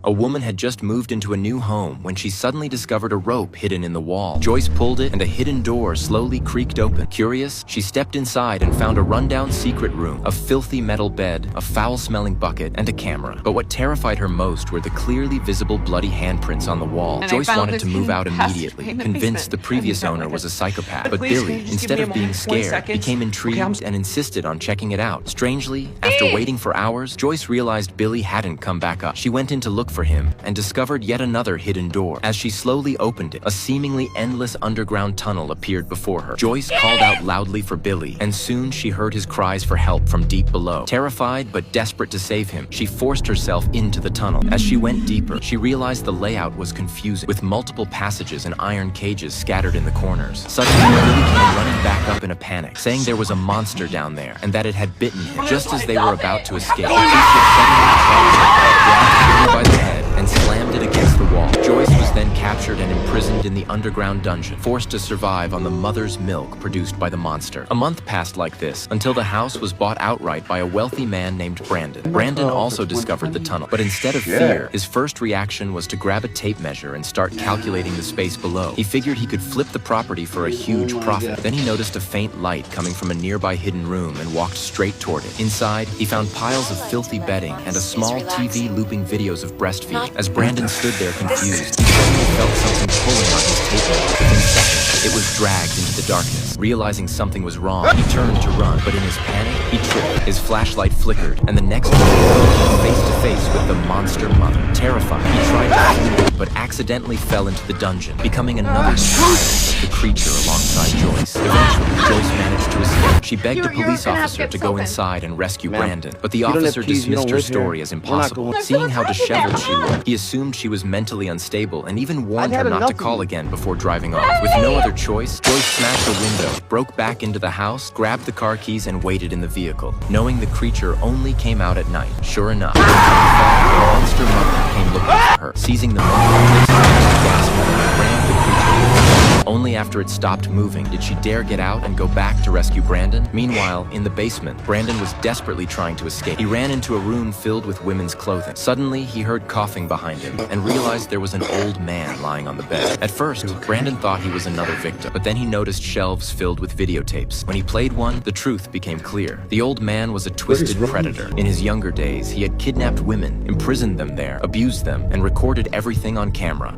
A woman had just moved into a new home when she suddenly discovered a rope hidden in the wall. Joyce pulled it and a hidden door slowly creaked open. Curious, she stepped inside and found a rundown secret room, a filthy metal bed, a foul-smelling bucket, and a camera. But what terrified her most were the clearly visible bloody handprints on the wall. And Joyce I found wanted this to move out hidden passageway immediately, in the convinced the basement. previous I owner knew was a psychopath. But But please, can Billy, you just instead give of me being 20 scared, seconds? became intrigued and insisted on checking it out. Strangely, after waiting for hours, Joyce realized Billy hadn't come back up. She went in to look for him and discovered yet another hidden door. As she slowly opened it, a seemingly endless underground tunnel appeared before her. Joyce called out loudly for Billy, and soon she heard his cries for help from deep below. Terrified but desperate to save him, she forced herself into the tunnel. As she went deeper, she realized the layout was confusing, with multiple passages and iron cages scattered in the corners. Suddenly, Billy came running back up in a panic, saying there was a monster down there and that it had bitten him. Just as they were about to escape, the creature suddenly grabbed Billy by the head and slammed it against the wall. Joyce was then captured and imprisoned in the underground dungeon, forced to survive on the mother's milk produced by the monster. A month passed like this, until the house was bought outright by a wealthy man named Brandon. Brandon also discovered the tunnel, but instead of fear, his first reaction was to grab a tape measure and start calculating the space below. He figured he could flip the property for a huge profit. Then he noticed a faint light coming from a nearby hidden room and walked straight toward it. Inside, he found piles of filthy bedding and a small TV looping videos of breastfeeding. As Brandon stood there confused, he suddenly felt something pulling on his tape measure. Within seconds, it was dragged into the darkness. Realizing something was wrong, he turned to run, but in his panic, he tripped. His flashlight flickered, and the next moment, he came face to face with the monster mother. Terrified, he tried to flee, but accidentally fell into the dungeon, becoming another child of the creature alongside Joyce. Eventually, Joyce managed to escape. She begged a police officer to go inside and rescue Brandon, but the officer dismissed her story as impossible. Seeing how disheveled she looked, he assumed she was mentally unstable and even warned her not to call again before driving off. With no other choice, Joyce smashed a window, broke back into the house, grabbed the car keys, and waited in the vehicle, knowing the creature only came out at night. Sure enough, when she fell, the monster mother came looking for her. Seizing the moment, Joyce gasped and rammed the creature with her. Only after it stopped moving did she dare get out and go back to rescue Brandon. Meanwhile, in the basement, Brandon was desperately trying to escape. He ran into a room filled with women's clothing. Suddenly, he heard coughing behind him and realized there was an old man lying on the bed. At first, Brandon thought he was another victim, but then he noticed shelves filled with videotapes. When he played one, the truth became clear. The old man was a twisted predator. In his younger days, he had kidnapped women, imprisoned them there, abused them, and recorded everything on camera.